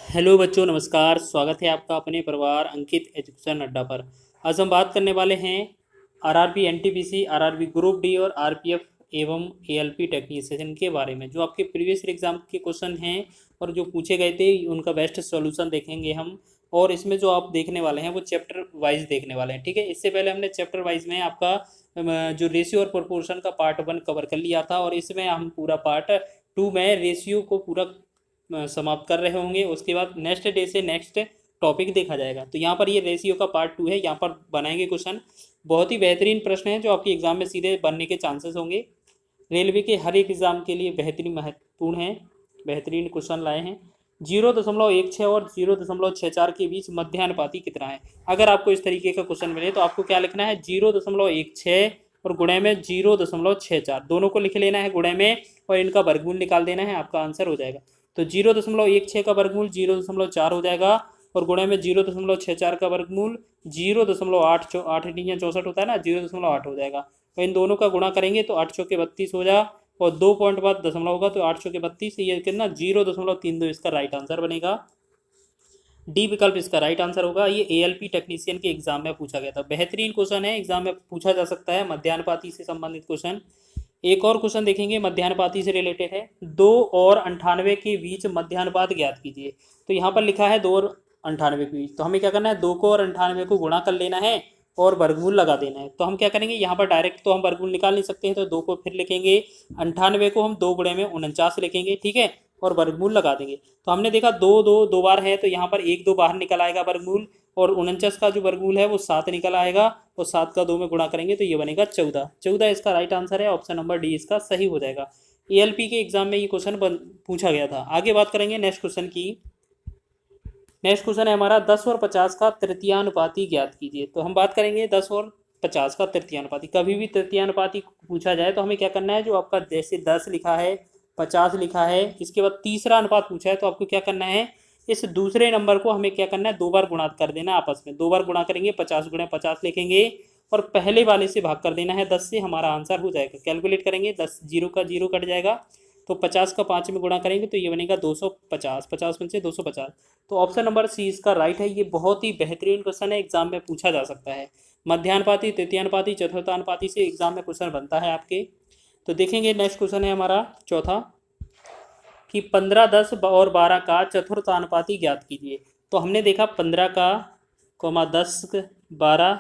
Hello बच्चों, नमस्कार। स्वागत है आपका अपने परिवार अंकित एजुकेशन अड्डा पर। आज हम बात करने वाले हैं RRB NTPC, RRB group D और आरपीएफ एवं एएलपी टेक्नीशियन के बारे में। जो आपके प्रीवियस एग्जाम के क्वेश्चन हैं और जो पूछे गए थे उनका बेस्ट सॉल्यूशन देखेंगे हम। और इसमें जो आप देखने वाले हैं वो चैप्टर वाइज देखने वाले हैं, ठीक है। इससे पहले हमने चैप्टर वाइज में आपका जो रेशियो और प्रोपोर्शन का पार्ट 1 कवर कर लिया था, और इसमें हम पूरा पार्ट 2 में रेशियो को पूरा समाप्त कर रहे होंगे। उसके बाद नेक्स्ट डे से नेक्स्ट टॉपिक देखा जाएगा। तो यहाँ पर ये रेशियो का पार्ट 2 है, यहाँ पर बनाएंगे क्वेश्चन। बहुत ही बेहतरीन प्रश्न है जो आपके एग्जाम में सीधे बनने के चांसेस होंगे। रेलवे के हर एक एग्जाम के लिए बेहतरीन महत्वपूर्ण है, बेहतरीन क्वेश्चन लाए हैं। 0.16 और 0.64 के बीच मध्यानुपाती कितना है। अगर आपको इस तरीके का क्वेश्चन मिले तो आपको क्या लिखना है, 0.16 और गुणे में 0.64 दोनों को लिख लेना है गुणे में, और इनका वर्गमूल निकाल देना है, आपका आंसर हो जाएगा। तो 0.16 का वर्गमूल 0.4 हो जाएगा, और गुणे में 0.64 का वर्गमूल 0.8 64 होता है ना, 0.8 हो जाएगा। तो इन दोनों का गुणा करेंगे तो 8 चौके 32 हो जाएगा, और 2 पॉइंट बाद दशमलव होगा तो 8 चौके 32, ये कितना 0.32 इसका राइट आंसर बनेगा। डी विकल्प इसका राइट आंसर होगा। ये एएलपी टेक्नीशियन के एग्जाम में पूछा गया था, बेहतरीन क्वेश्चन है, एग्जाम में पूछा जा सकता है मध्यानुपाती से संबंधित क्वेश्चन। एक और क्वेश्चन देखेंगे मध्यानुपाती से रिलेटेड है। 2 और 98 के बीच मध्यानुपात ज्ञात कीजिए। तो यहाँ पर लिखा है 2 और 98 के बीच, तो हमें क्या करना है, 2 को और 98 को गुणा कर लेना है और वर्गमूल लगा देना है। तो हम क्या करेंगे, यहाँ पर डायरेक्ट तो हम वर्गमूल निकाल नहीं सकते हैं, तो 2 को फिर लिखेंगे, 98 को हम 2 गुणे में 49 लिखेंगे, ठीक है, और वर्गमूल लगा देंगे। तो हमने देखा 2 बार है, तो यहाँ पर 1 2 बाहर निकल आएगा वर्गमूल, और 49 का जो वर्गमूल है वो 7 निकल आएगा, और 7 का 2 में गुणा करेंगे तो ये बनेगा 14। 14 इसका राइट आंसर है, ऑप्शन नंबर डी इसका सही हो जाएगा। एएलपी के एग्जाम में ये क्वेश्चन पूछा गया था। आगे बात करेंगे नेक्स्ट क्वेश्चन की। नेक्स्ट क्वेश्चन है हमारा 10 और 50 का तृतीयानुपाती ज्ञात कीजिए। तो हम बात करेंगे 10 और 50 का तृतीयानुपाती। कभी भी तृतीयानुपाती पूछा जाए तो हमें क्या करना है, जो आपका जैसे 10 लिखा है, 50 लिखा है, इसके बाद तीसरा अनुपात पूछा है, तो आपको क्या करना है, इस दूसरे नंबर को हमें क्या करना है, 2 बार गुणा कर देना आपस में। 2 बार गुणा करेंगे, 50 गुणे 50 लिखेंगे, और पहले वाले से भाग कर देना है 10 से, हमारा आंसर हो जाएगा। कैलकुलेट करेंगे, 10 जीरो का जीरो कट जाएगा, तो 50 का 5 में गुणा करेंगे तो ये बनेगा 250, 50 में से 250। तो ऑप्शन नंबर सी इसका राइट है। ये बहुत ही बेहतरीन क्वेश्चन है, एग्जाम में पूछा जा सकता है। मध्यानुपाती, तृतीयानुपाती, चतुर्थानुपाती से एग्जाम में क्वेश्चन बनता है आपके। तो देखेंगे नेक्स्ट क्वेश्चन है हमारा चौथा, कि 15, 10 और 12 का चतुर्थानुपाती ज्ञात कीजिए। तो हमने देखा 15 का 10 12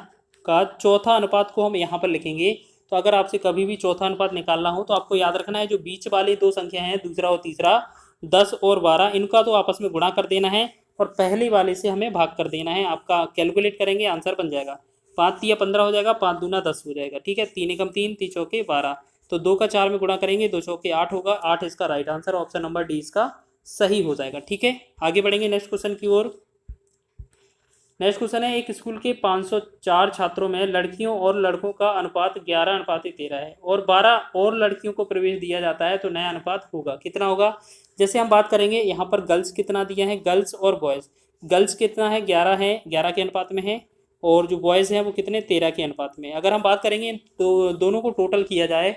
का चौथा अनुपात को हम यहाँ पर लिखेंगे। तो अगर आपसे कभी भी चौथा अनुपात निकालना हो तो आपको याद रखना है, जो बीच वाले दो संख्या हैं, दूसरा और तीसरा, 10 और 12, इनका तो आपस में गुणा कर देना है, और पहले वाले से हमें भाग कर देना है। आपका कैलकुलेट करेंगे, आंसर बन जाएगा 5 या 15 हो जाएगा, 5 दूना 10 हो जाएगा, ठीक है। 3 एकम 3, 3 चौके 12, तो 2 का 4 में गुणा करेंगे, 2 चौके 8 होगा, 8 इसका right answer, option number D इसका सही हो जाएगा, ठीक है। आगे बढ़ेंगे नेक्स्ट क्वेश्चन की ओर। नेक्स्ट क्वेश्चन है, एक स्कूल के 504 छात्रों में लड़कियों और लड़कों का अनुपात 11:13 है, और 12 और लड़कियों को प्रवेश दिया जाता है, तो नया अनुपात होगा कितना होगा। जैसे हम बात करेंगे, यहाँ पर गर्ल्स कितना दिया है, गर्ल्स और बॉयज़। गर्ल्स कितना है, 11 है, 11 के अनुपात में है, और जो बॉयज़ हैं वो कितने, 13 के अनुपात में। अगर हम बात करेंगे तो दोनों को टोटल किया जाए,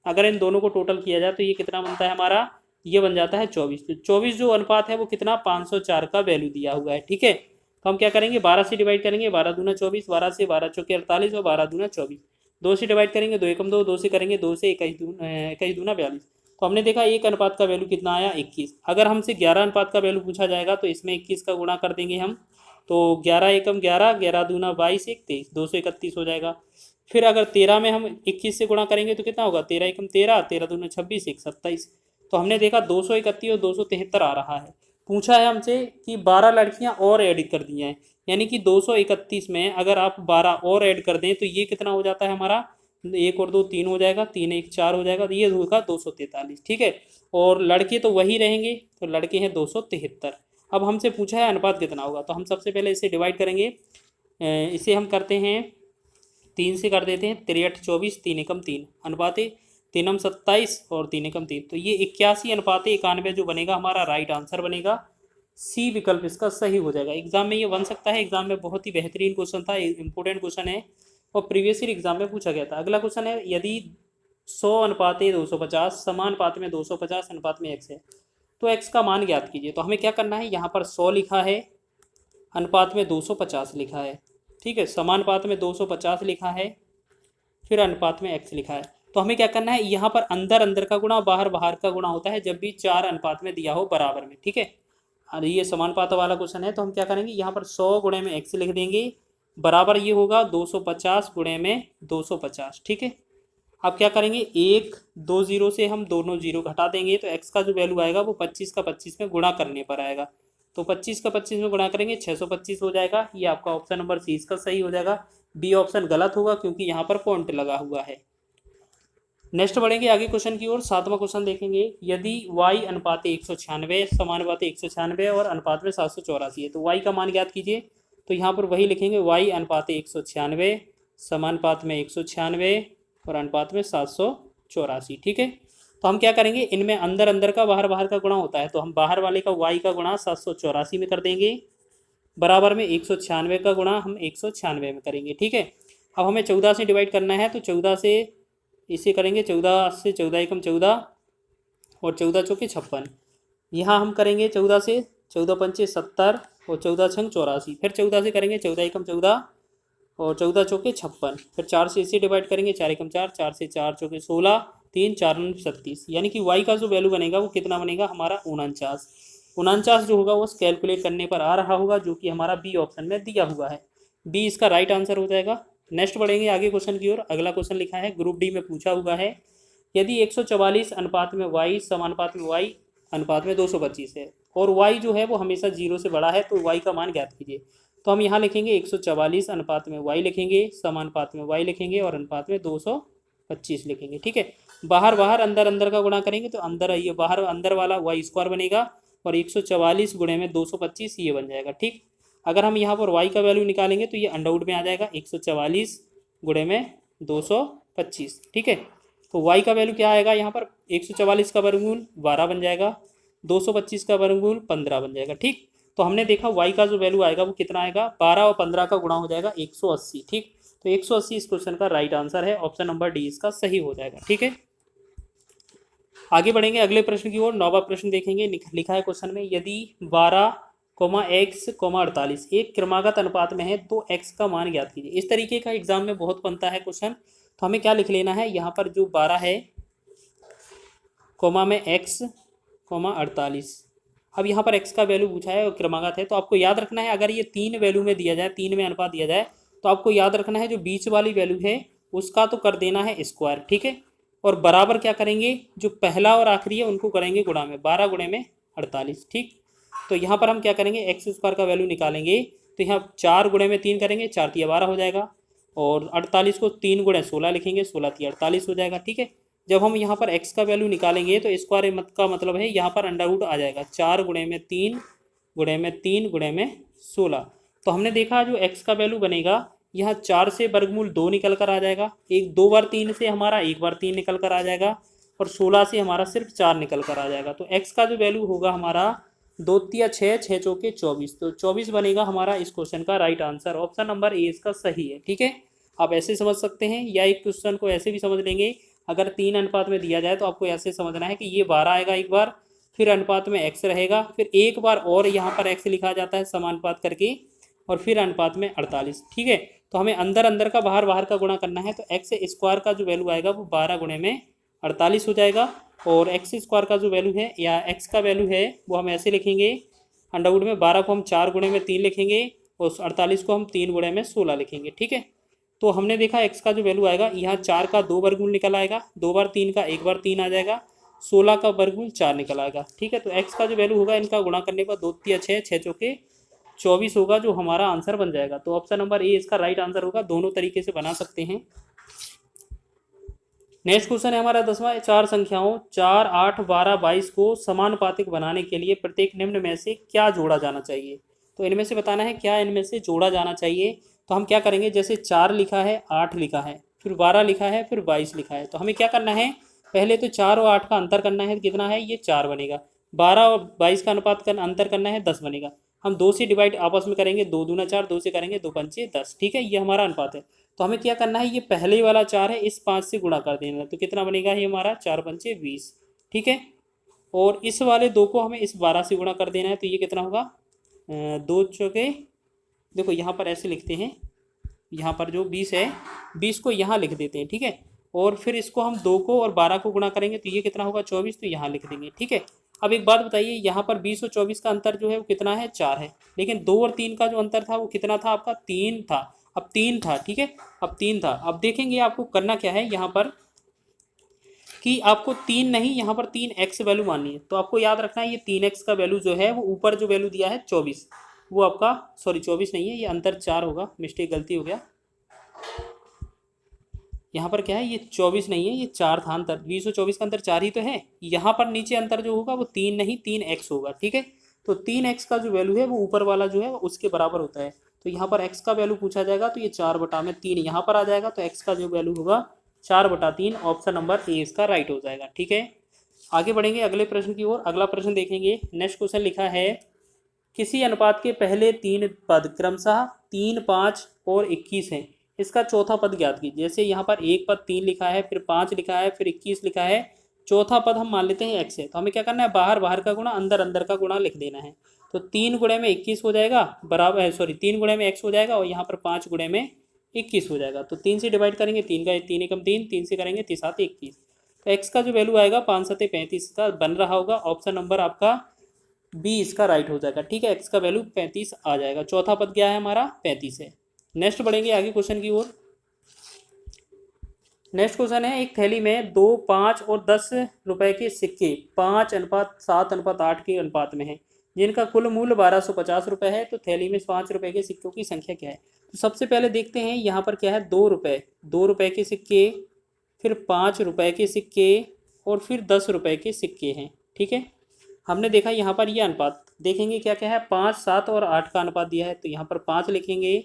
अगर इन दोनों को टोटल किया जाए तो ये कितना बनता है हमारा, ये बन जाता है 24। तो 24 जो अनुपात है वो कितना, 504 का वैल्यू दिया हुआ है, ठीक है। तो हम क्या करेंगे, 12 से डिवाइड करेंगे, 12 दूना 24, 12 से 12 चौके 48, और 12 दूना 24। 2 से डिवाइड करेंगे, 2 एकम 2, 2 से करेंगे, 2 से 21 दूना 42। तो हमने देखा एक अनुपात का वैल्यू कितना आया, 21। अगर हमसे 11 अनुपात का वैल्यू पूछा जाएगा तो इसमें 21 का गुणा कर देंगे हम, तो 11 एकम 11, 11 दूना 22, 23, 231 हो जाएगा। फिर अगर 13 में हम 21 से गुणा करेंगे तो कितना होगा, 13 एकम 13, 13 दूना 26, 127। तो हमने देखा 231 और 273 आ रहा है। पूछा है हमसे कि 12 लड़कियां और ऐड कर दी हैं, यानी कि 231 में अगर आप 12 और ऐड कर दें तो ये कितना हो जाता है हमारा, 1 और 2 3 हो जाएगा, 3 1 4 हो जाएगा, तो ये होगा 243, ठीक है। और लड़के तो वही रहेंगे, तो लड़के हैं 273। अब हमसे पूछा है अनुपात कितना होगा, तो हम सबसे पहले इसे डिवाइड करेंगे। इसे हम करते हैं 3 से कर देते हैं, 63 24, 3 एकम 3 अनुपात 3 27 और 3 एकम 3, तो ये 81 अनुपात 91 जो बनेगा हमारा राइट आंसर बनेगा। सी विकल्प इसका सही हो जाएगा। एग्जाम में ये बन सकता है, एग्जाम में बहुत ही बेहतरीन क्वेश्चन था, इंपॉर्टेंट क्वेश्चन है, और प्रीवियस ईयर एग्जाम में पूछा गया था। अगला क्वेश्चन है, यदि 100 अनुपात 250 समान अनुपात में 250 अनुपात में x है, तो x का मान ज्ञात कीजिए। तो हमें क्या करना है, यहाँ पर 100 लिखा है, अनुपात में 250 लिखा है, ठीक है, समानुपात में 250 लिखा है, फिर अनुपात में x लिखा है। तो हमें क्या करना है, यहाँ पर अंदर अंदर का गुणा, बाहर बाहर का गुणा होता है जब भी 4 अनुपात में दिया हो बराबर में, ठीक है। और ये समानुपात वाला क्वेश्चन है, तो हम क्या करेंगे, यहाँ पर 100 गुणे में x लिख देंगे, बराबर ये होगा 250 गुणे में 250, ठीक है। अब क्या करेंगे, एक दो जीरो से हम दोनों जीरो घटा देंगे, तो x का जो वैल्यू आएगा वो 25 का 25 में गुणा करने पर आएगा। तो 25 का 25 में गुणा करेंगे 625 हो जाएगा। ये आपका ऑप्शन नंबर सी इसका सही हो जाएगा। बी ऑप्शन गलत होगा क्योंकि यहाँ पर पॉइंट लगा हुआ है। नेक्स्ट बढ़ेंगे आगे क्वेश्चन की ओर। 7वां क्वेश्चन देखेंगे, यदि y अनुपात 196 समानुपात 196 और अनुपात में 784 है तो y का मान ज्ञात कीजिए। तो यहाँ पर वही लिखेंगे, y अनुपात 196 समानुपात में 196 और अनुपात में 784, ठीक है। तो हम क्या करेंगे, इनमें अंदर अंदर का बाहर बाहर का गुणा होता है, तो हम बाहर वाले का y का गुणा 784 में कर देंगे, बराबर में 196 का गुणा हम 196 में करेंगे, ठीक है। अब हमें 14 से डिवाइड करना है, तो 14 से इसे करेंगे, 14 से 14 एकम 14 और 14 चौके 56। यहाँ हम करेंगे 14 से, 14 पंचे 70 और 14 छंग 84, फिर 14 से करेंगे 14 एकम 14 और 14 चौके 56, फिर 4 से इसे डिवाइड करेंगे, 4 एकम 4, 4 से 4 चौके 16, 3 4 37, यानी कि y का जो वैल्यू बनेगा वो कितना बनेगा हमारा 49 जो होगा वो कैलकुलेट करने पर आ रहा होगा, जो कि हमारा बी ऑप्शन में दिया हुआ है। बी इसका राइट आंसर हो जाएगा। नेक्स्ट बढ़ेंगे आगे क्वेश्चन की ओर। अगला क्वेश्चन लिखा है, ग्रुप डी में पूछा हुआ है, यदि 144 अनुपात में y समानुपात में y अनुपात में 225 है और y जो है वो हमेशा 0 से बड़ा है, तो y का मान ज्ञात कीजिए। तो हम यहाँ लिखेंगे 144 अनुपात में y लिखेंगे, समानुपात में y लिखेंगे और अनुपात में 225 लिखेंगे, ठीक है। बाहर बाहर अंदर अंदर का गुणा करेंगे तो अंदर ये बाहर अंदर वाला y स्क्वायर बनेगा और 144 गुणे में 225 ये बन जाएगा, ठीक। अगर हम यहाँ पर y का वैल्यू निकालेंगे तो ये अंडरवुड में आ जाएगा 144 गुणे में 225, ठीक है। तो y का वैल्यू क्या आएगा, यहाँ पर 144 का वर्गमूल 12 बन जाएगा, 225 का वर्गमूल 15 बन जाएगा, ठीक। तो हमने देखा y का जो वैल्यू आएगा वो कितना आएगा, 12 और 15 का गुणा हो जाएगा 180, ठीक। तो 180 इस क्वेश्चन का राइट आंसर है, ऑप्शन नंबर डी इसका सही हो जाएगा, ठीक है। आगे बढ़ेंगे अगले प्रश्न की ओर। 9वां प्रश्न देखेंगे, लिखा है क्वेश्चन में, यदि 12, x, 48 एक क्रमागत अनुपात में है तो x का मान ज्ञात कीजिए। इस तरीके का एग्जाम में बहुत बनता है क्वेश्चन। तो हमें क्या लिख लेना है, यहाँ पर जो 12 है कोमा में x, 48। अब यहाँ पर x का वैल्यू पूछा है और क्रमागत है, तो आपको याद रखना है, अगर ये 3 वैल्यू में दिया जाए, 3 में अनुपात दिया जाए, तो आपको याद रखना है जो बीच वाली वैल्यू है उसका तो कर देना है स्क्वायर, ठीक है। और बराबर क्या करेंगे, जो पहला और आखिरी है उनको करेंगे गुणा में, 12 गुणे में 48, ठीक। तो यहाँ पर हम क्या करेंगे, एक्स स्क्वायर का वैल्यू निकालेंगे, तो यहाँ 4 गुणे में 3 करेंगे, 4 तिया 12 हो जाएगा, और 48 को 3 गुणे 16 लिखेंगे, 16 तिया 48 हो जाएगा, ठीक है। जब हम यहाँ पर x का वैल्यू निकालेंगे तो स्क्वायर का मतलब है यहाँ पर अंडरवुड आ जाएगा, 4 गुणे में 3 गुणे में 3 गुणे में 16। तो हमने देखा जो x का वैल्यू बनेगा, यहाँ 4 से वर्गमूल 2 निकल कर आ जाएगा, एक 2 बार 3 से हमारा 1 बार 3 निकल कर आ जाएगा, और 16 से हमारा सिर्फ 4 निकल कर आ जाएगा। तो x का जो वैल्यू होगा हमारा 2 तिया 6, 6 चौके 24, तो 24 बनेगा हमारा इस क्वेश्चन का right answer. Option number A इसका सही है, ठीक है। आप ऐसे समझ सकते हैं, या एक क्वेश्चन को ऐसे भी समझ लेंगे, अगर 3 अनुपात में दिया जाए तो आपको ऐसे समझना है कि ये 12 आएगा एक बार, फिर अनुपात में x रहेगा, फिर एक बार और यहाँ पर x लिखा जाता है समानुपात करके, और फिर अनुपात में 48, ठीक है। तो हमें अंदर अंदर का बाहर बाहर का गुणा करना है, तो एक्स स्क्वायर का जो वैल्यू आएगा वो 12 गुणे में 48 हो जाएगा, और एक्स स्क्वायर का जो वैल्यू है या एक्स का वैल्यू है वो हम ऐसे लिखेंगे, अंडरवुड में 12 को हम 4 गुणे में 3 लिखेंगे, और 48 को हम 3 गुणे में 16 लिखेंगे, ठीक है। तो हमने देखा x का जो वैल्यू आएगा, यहाँ 4 का 2 वर्गमूल निकल आएगा, 2 बार 3 का 1 बार 3 आ जाएगा, 16 का वर्गमूल 4 निकल आएगा, ठीक है। तो x का जो वैल्यू होगा इनका गुणा करने पर 2 तिया 6, 6 चौके 24 होगा, जो हमारा आंसर बन जाएगा। तो ऑप्शन नंबर ए इसका राइट आंसर होगा, दोनों तरीके से बना सकते हैं। नेक्स्ट क्वेश्चन है हमारा 10वां, 4 संख्याओं 4, 8, 12, 22 को समानुपातिक बनाने के लिए प्रत्येक निम्न में से क्या जोड़ा जाना चाहिए। तो इनमें से बताना है क्या इनमें से जोड़ा जाना चाहिए। तो हम क्या करेंगे, जैसे 4 लिखा है, 8 लिखा है, फिर 12 लिखा है, फिर 22 लिखा है, तो हमें क्या करना है, पहले तो 4 और 8 का अंतर करना है, कितना है ये 4 बनेगा, 12 और 22 का अनुपात का अंतर करना है 10 बनेगा। हम 2 से डिवाइड आपस में करेंगे, 2 दूना 4, 2 से करेंगे 2 पंचे 10, ठीक है, ये हमारा अनुपात है। तो हमें क्या करना है, ये पहले वाला 4 है, इस 5 से गुणा कर देना, तो कितना बनेगा ये हमारा 4 पंचे 20, ठीक है। और इस वाले 2 को हमें इस 12 से गुणा कर देना है, तो ये कितना होगा 2 चौके, देखो यहाँ पर ऐसे लिखते हैं, यहाँ पर जो 20 है 20 को यहाँ लिख देते हैं, ठीक है। और फिर इसको हम 2 को और 12 को गुणा करेंगे तो ये कितना होगा 24, तो यहाँ लिख देंगे, ठीक है। अब एक बात बताइए, यहाँ पर 20 और 24 का अंतर जो है वो कितना है 4 है, लेकिन 2 और 3 का जो अंतर था वो कितना था आपका 3 था, अब 3 था, ठीक है, अब 3 था। अब देखेंगे आपको करना क्या है यहाँ पर कि आपको 3 नहीं, यहाँ पर 3x वैल्यू माननी है। तो आपको याद रखना है ये 3x का वैल्यू जो है वो ऊपर जो वैल्यू दिया है 24, वो आपका सॉरी 24 नहीं है, ये अंतर 4 होगा, मिस्टेक गलती हो गया, यहाँ पर क्या है ये 24 नहीं है, ये 4 था अंतर, 20 और 24 का अंतर 4 ही तो है। यहाँ पर नीचे अंतर जो होगा वो 3 नहीं 3x होगा, ठीक है। तो 3x का जो वैल्यू है वो ऊपर वाला जो है उसके बराबर होता है। तो यहाँ पर x का वैल्यू पूछा जाएगा तो ये 4/3 यहाँ पर आ जाएगा, तो x का जो वैल्यू होगा 4/3, ऑप्शन नंबर ए इसका राइट हो जाएगा, ठीक है। आगे बढ़ेंगे अगले प्रश्न की ओर। अगला प्रश्न देखेंगे, नेक्स्ट क्वेश्चन लिखा है, किसी अनुपात के पहले 3 पद क्रमशः 3, 5 और 21 हैं, इसका चौथा पद ज्ञात कीजिए। जैसे यहाँ पर एक पद 3 लिखा है, फिर 5 लिखा है, फिर 21 लिखा है, चौथा पद हम मान लेते हैं x है, तो हमें क्या करना है बाहर बाहर का गुणा अंदर अंदर का गुणा लिख देना है। तो 3 गुणे में 21 हो जाएगा बराबर, सॉरी 3 गुणे में x हो जाएगा और यहाँ पर 5 गुणे में 21 हो जाएगा। तो 3 से डिवाइड करेंगे, 3 का 3 एकम 3, 3 से करेंगे 3 7 21, तो x का जो वैल्यू आएगा 5 7 35 का बन रहा होगा, ऑप्शन नंबर आपका बी इसका राइट हो जाएगा, ठीक है। x का वैल्यू 35 आ जाएगा, चौथा पद क्या है हमारा 35 है। नेक्स्ट बढ़ेंगे आगे क्वेश्चन की ओर। नेक्स्ट क्वेश्चन है, एक थैली में 2, 5 और 10 रुपए के सिक्के 5:7:8 के अनुपात में हैं, जिनका कुल मूल्य 1250 रुपये है, तो थैली में 5 रुपए के सिक्कों की संख्या क्या है। तो सबसे पहले देखते हैं यहाँ पर क्या है 2 रुपए के सिक्के, फिर 5 रुपए के सिक्के और फिर 10 रुपए के सिक्के हैं, ठीक है। हमने देखा यहाँ पर ये अनुपात देखेंगे क्या क्या है, 5, 7 और 8 का अनुपात दिया है, तो यहाँ पर 5 लिखेंगे,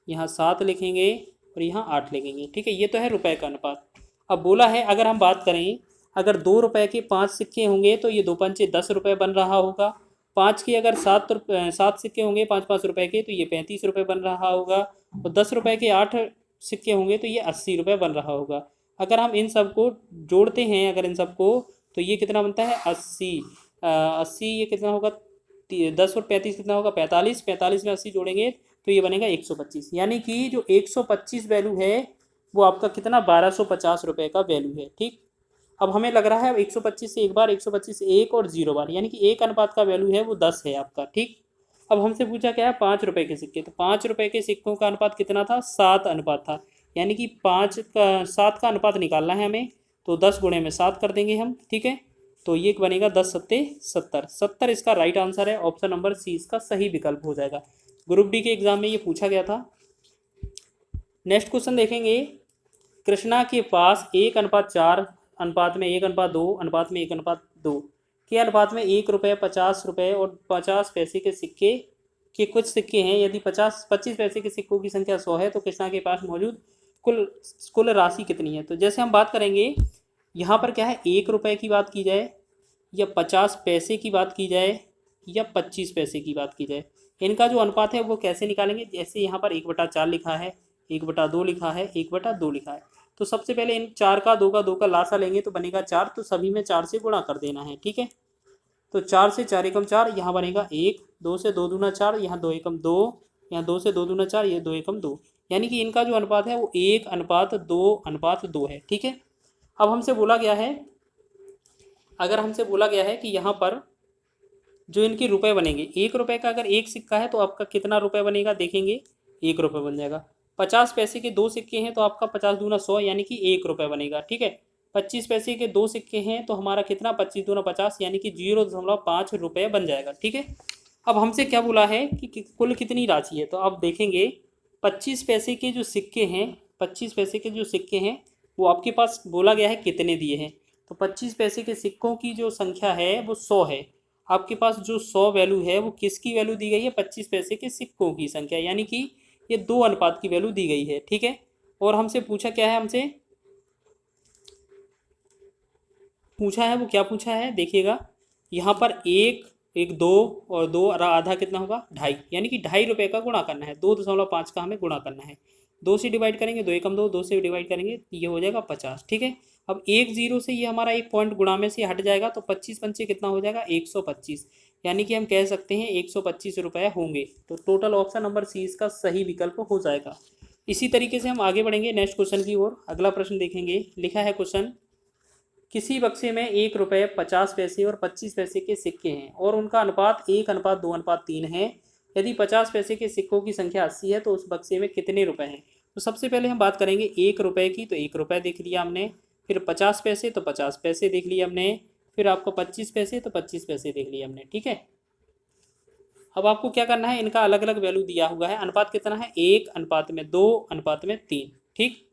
यहाँ 7 लिखेंगे और यहाँ 8 लिखेंगे, ठीक है। ये तो है रुपए का अनुपात। अब बोला है अगर हम बात करें, अगर 2 रुपए के 5 सिक्के होंगे तो ये 2 पंचे 10 रुपये बन रहा होगा, 5 के अगर 7 सिक्के होंगे 5 रुपए के तो ये 35 रुपये बन रहा होगा, और 10 रुपए के 8 सिक्के होंगे तो ये 80 रुपये बन रहा होगा। अगर हम इन सबको जोड़ते हैं, अगर इन सबको, तो ये कितना बनता है 80, ये कितना होगा 10 और 35 कितना होगा 45, 45 में 80 जोड़ेंगे तो ये बनेगा 125, यानी कि जो 125 वैल्यू है वो आपका कितना 1250 रुपये का वैल्यू है, ठीक। अब हमें लग रहा है 125 से एक बार, 125 से एक और 0 बार, यानी कि एक अनुपात का वैल्यू है वो 10 है आपका, ठीक। अब हमसे पूछा क्या है 5 रुपए के सिक्के, तो 5 रुपए के सिक्कों का अनुपात कितना था 7 अनुपात था, यानी कि 7 का अनुपात निकालना है हमें, तो 10 गुणे में 7 कर देंगे हम, ठीक है। तो ये बनेगा 10 सत्ते 70, 70 इसका राइट आंसर है, ऑप्शन नंबर सी इसका सही विकल्प हो जाएगा। ग्रुप डी के एग्जाम में ये पूछा गया था। नेक्स्ट क्वेश्चन देखेंगे, कृष्णा के पास 1:4 अनुपात में 1:2 अनुपात में 1:2 के अनुपात में 1 रुपये 50 रुपये और 50 पैसे के सिक्के के कुछ सिक्के हैं। यदि 25 पैसे के सिक्कों की संख्या 100 है तो कृष्णा के पास मौजूद कुल राशि कितनी है। तो जैसे हम बात करेंगे यहाँ पर क्या है 1 रुपये की बात की जाए या 50 पैसे की बात की जाए या 25 पैसे की बात की जाए, इनका जो अनुपात है वो कैसे निकालेंगे। जैसे यहाँ पर 1/4 लिखा है, 1/2 लिखा है, 1/2 लिखा है, तो सबसे पहले इन 4 का 2 का लासा लेंगे तो बनेगा 4, तो सभी में 4 से गुणा कर देना है, ठीक है। तो 4 से 4 एकम 4, यहाँ बनेगा 1, 2 से 2 दूना 4, यहाँ 2 एकम 2, यहाँ 2 से 2 दूना 4, ये 2 एकम 2, यानी कि इनका जो अनुपात है वो 1:2:2 है, ठीक है। अब हमसे बोला गया है, अगर हमसे बोला गया है कि यहाँ पर जो इनके रुपए बनेंगे, 1 रुपये का अगर एक सिक्का है तो आपका कितना रुपये बनेगा, देखेंगे 1 रुपये बन जाएगा। 50 पैसे के 2 सिक्के हैं तो आपका 50 दूना 100, यानी कि 1 रुपये बनेगा, ठीक है। 25 पैसे के 2 सिक्के हैं तो हमारा कितना 25 दूना 50, यानी कि 0.5 रुपये बन जाएगा, ठीक है। अब हमसे क्या बोला है कि कुल कितनी राशि है, तो आप देखेंगे 25 पैसे के जो सिक्के हैं, 25 पैसे के जो सिक्के हैं वो आपके पास बोला गया है कितने दिए हैं। तो 25 पैसे के सिक्कों की जो संख्या है वो 100 है। आपके पास जो 100 वैल्यू है वो किसकी वैल्यू दी गई है, 25 पैसे के सिक्कों की संख्या, यानी कि ये 2 अनुपात की वैल्यू दी गई है, ठीक है। और हमसे पूछा क्या है, हमसे पूछा है वो क्या पूछा है, देखिएगा यहाँ पर 1 2 और 2 आधा कितना होगा 2.5, यानी कि 2.5 रुपये का गुणा करना है, 2.5 का हमें गुणा करना है। 2 से डिवाइड करेंगे, 2 एकम 2, 2 से डिवाइड करेंगे ये हो जाएगा 50। ठीक है, अब 1 0 से ये हमारा एक पॉइंट गुणा में से हट जाएगा, तो 25 पंचे कितना हो जाएगा 125, यानी कि हम कह सकते हैं 125 रुपये होंगे। तो टोटल ऑप्शन नंबर सी इसका सही विकल्प हो जाएगा। इसी तरीके से हम आगे बढ़ेंगे नेक्स्ट क्वेश्चन की ओर। अगला प्रश्न देखेंगे, लिखा है क्वेश्चन, किसी बक्से में 1 रुपये 50 पैसे और 25 पैसे के सिक्के हैं और उनका अनुपात 1:2:3 है। यदि 50 पैसे के सिक्कों की संख्या 80 है तो उस बक्से में कितने रुपए हैं। तो सबसे पहले हम बात करेंगे 1 रुपये की, तो 1 रुपये देख लिया हमने, फिर 50 पैसे तो 50 पैसे देख लिया हमने, फिर आपको 25 पैसे तो 25 पैसे देख लिया हमने। ठीक है, अब आपको क्या करना है, इनका अलग अलग वैल्यू दिया हुआ है, अनुपात कितना है 1:2:3। ठीक,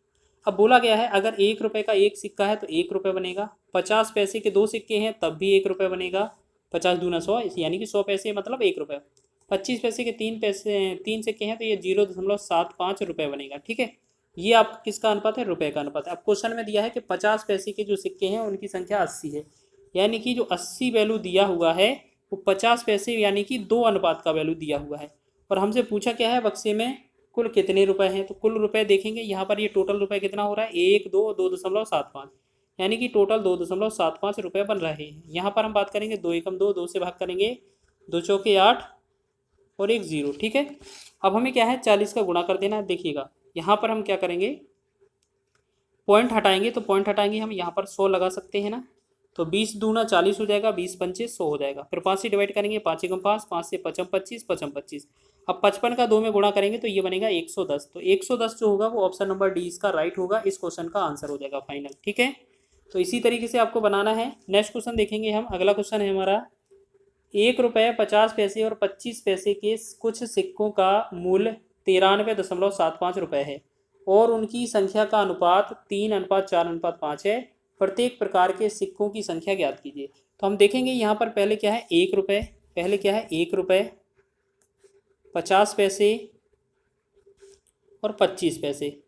अब बोला गया है अगर 1 रुपये का एक सिक्का है तो 1 रुपये बनेगा, 50 पैसे के 2 सिक्के हैं तब भी 1 रुपये बनेगा, 50 दूना 100 यानी कि 100 पैसे मतलब 1 रुपये, 25 पैसे के 3 सिक्के हैं तो ये 0.75 रुपये बनेगा। ठीक है, ये आपका किसका अनुपात है, रुपये का अनुपात है। अब क्वेश्चन में दिया है कि 50 पैसे के जो सिक्के हैं उनकी संख्या 80 है, यानी कि जो 80 वैल्यू दिया हुआ है वो 50 पैसे यानी कि 2 अनुपात का वैल्यू दिया हुआ है। और हमसे पूछा क्या है, बक्से में कुल कितने रुपए हैं, तो कुल रुपए देखेंगे यहाँ पर, ये टोटल रुपए कितना हो रहा है 2.75, यानी कि टोटल 2.75 रुपये बन रहे हैं। यहाँ पर हम बात करेंगे 2 एकम 2, 2 से भाग करेंगे, 2 चौके 8 और 1 0। ठीक है, अब हमें क्या है 40 का गुणा कर देना है। देखिएगा यहाँ पर हम क्या करेंगे, पॉइंट हटाएंगे, तो पॉइंट हटाएंगे हम यहाँ पर 100 लगा सकते हैं ना, तो 20 दूना 40 हो जाएगा, 20 पंचे 100 हो जाएगा, फिर 5 से डिवाइड करेंगे, 5 एकम 5, 5 से 55 25 55 25। अब 55 का 2 में गुणा करेंगे तो ये बनेगा 110, तो 110 जो होगा वो ऑप्शन नंबर डी इसका राइट होगा, इस क्वेश्चन का आंसर हो जाएगा फाइनल। ठीक है, तो इसी तरीके से आपको बनाना है। नेक्स्ट क्वेश्चन देखेंगे हम। अगला क्वेश्चन है हमारा, 1 रुपये 50 पैसे और 25 पैसे के कुछ सिक्कों का मूल्य 93.75 रुपये है और उनकी संख्या का अनुपात 3:4:5 है। प्रत्येक प्रकार के सिक्कों की संख्या ज्ञात कीजिए। तो हम देखेंगे यहाँ पर पहले क्या है 1 रुपये, पहले क्या है 1 रुपये 50 पैसे और 25 पैसे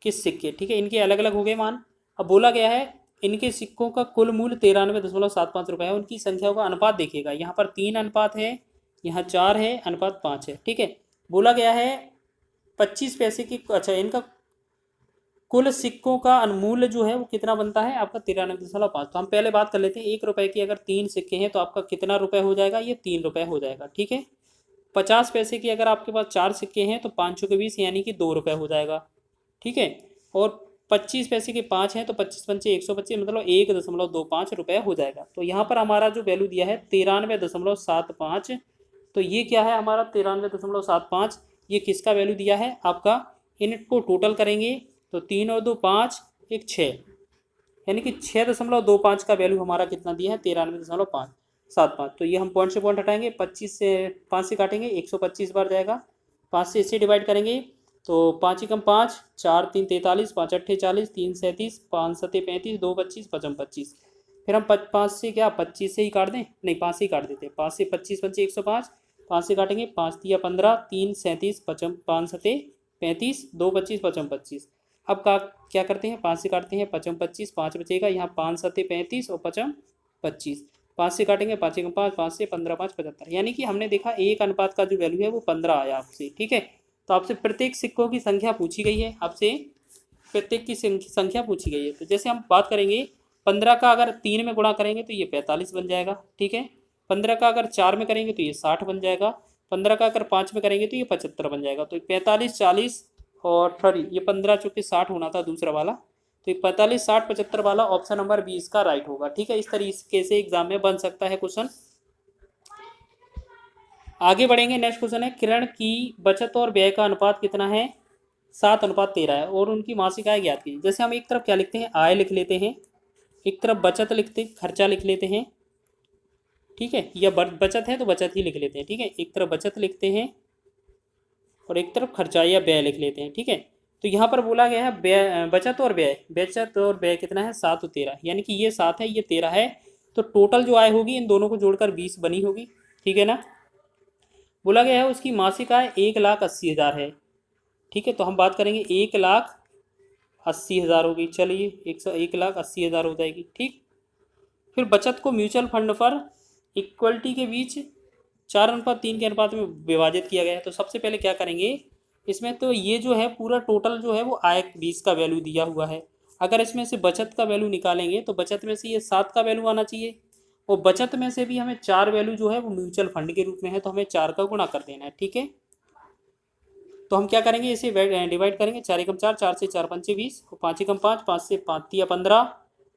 किस सिक्के। ठीक है, इनके अलग अलग हो गए मान। अब बोला गया है इनके सिक्कों का कुल मूल्य 93.75 रुपये है, उनकी संख्याओं का अनुपात देखिएगा, यहाँ पर 3 अनुपात है, यहाँ 4 है, अनुपात 5 है। ठीक है, बोला गया है 25 पैसे की, अच्छा इनका कुल सिक्कों का अनमूल्य जो है वो कितना बनता है आपका 93.5। तो हम पहले बात कर लेते हैं 1 रुपये की, अगर 3 सिक्के हैं तो आपका कितना रुपये हो जाएगा, ये 3 रुपये हो जाएगा। ठीक है, 50 पैसे की अगर आपके पास 4 सिक्के हैं तो 5 के 20 यानी कि 2 रुपये हो जाएगा। ठीक है, और 25 पैसे के 5 हैं तो 25 पंचे 125 मतलब 1.25 रुपये हो जाएगा। तो यहाँ पर हमारा जो वैल्यू दिया है 93.75, तो ये क्या है हमारा 93.75, ये किसका वैल्यू दिया है आपका, इनको टोटल करेंगे तो 3 और 2 5, 1 6, यानी कि 6.25 का वैल्यू हमारा कितना दिया है 93.75। तो ये हम पॉइंट से पॉइंट हटाएंगे, 25 से 5 से काटेंगे 125 बार जाएगा, 5 से इससे डिवाइड करेंगे तो 5 एकम 5, 4 3 43, 5 8 40, 3 37, 5 7 35, 2 25 55 25। फिर हम 5 से क्या 25 से ही काट दें, नहीं 5 से ही काट देते, 5 से 25 पंचे 105, 5 से काटेंगे 5 तिया 15, 3 37, 5 7 35, 2 25 55 25। अब क्या करते हैं 5 से काटते हैं 55 25, 5 बचेगा, यहाँ 5 7 35 और 55 25, 5 से काटेंगे 5 एकम 5, 5 से 15 5 75, यानी कि हमने देखा एक अनुपात का जो वैल्यू है वो 15 आया आपसे। ठीक है, तो आपसे प्रत्येक सिक्कों की संख्या पूछी गई है, आपसे प्रत्येक की संख्या पूछी गई है। तो जैसे हम बात करेंगे 15 का अगर 3 में गुणा करेंगे तो ये 45 बन जाएगा। ठीक है, 15 का अगर 4 में करेंगे तो ये 60 बन जाएगा, 15 का अगर 5 में करेंगे तो ये 75 बन जाएगा। तो 45 40 और सॉरी ये 15 चूँकि 60 होना था दूसरा वाला, तो ये 45 60 75 वाला ऑप्शन नंबर 20 का राइट होगा। ठीक है, इस तरीके से एग्जाम में बन सकता है क्वेश्चन। आगे बढ़ेंगे, नेक्स्ट क्वेश्चन है, किरण की बचत और व्यय का अनुपात कितना है, 7:13 है और उनकी मासिक आय ज्ञात कीजिए। जैसे हम एक तरफ क्या लिखते हैं आय लिख लेते हैं, एक तरफ बचत लिखते खर्चा लिख लेते हैं। ठीक है, या बचत है तो बचत ही लिख लेते हैं। ठीक है, एक तरफ बचत लिखते हैं और एक तरफ खर्चा या व्यय लिख लेते हैं। ठीक है, तो यहाँ पर बोला गया है व्यय बचत और व्यय कितना है 7 और 13, यानी कि ये 7 है ये 13 है, तो टोटल जो आय होगी इन दोनों को जोड़कर 20 बनी होगी। ठीक है ना, बोला गया है उसकी मासिक आय 1,80,000 है। ठीक है, तो हम बात करेंगे 1,80,000 होगी, चलिए 1,80,000 हो जाएगी। ठीक, फिर बचत को म्यूचुअल फंड पर इक्वलिटी के बीच 4:3 के अनुपात में विभाजित किया गया है। तो सबसे पहले क्या करेंगे इसमें तो ये जो है पूरा टोटल जो है वो आय 20 का वैल्यू दिया हुआ है। अगर इसमें से बचत का वैल्यू निकालेंगे तो बचत में से ये 7 का वैल्यू आना चाहिए, और बचत में से भी हमें 4 वैल्यू जो है वो म्यूचुअल फंड के रूप में है, तो हमें 4 का गुणा कर देना है। ठीक है, तो हम क्या करेंगे, इसे डिवाइड करेंगे। 4 एकम 4, 4 से 4 पंचे 20, और 5 एकम 5, 5 से 5 तिया 15,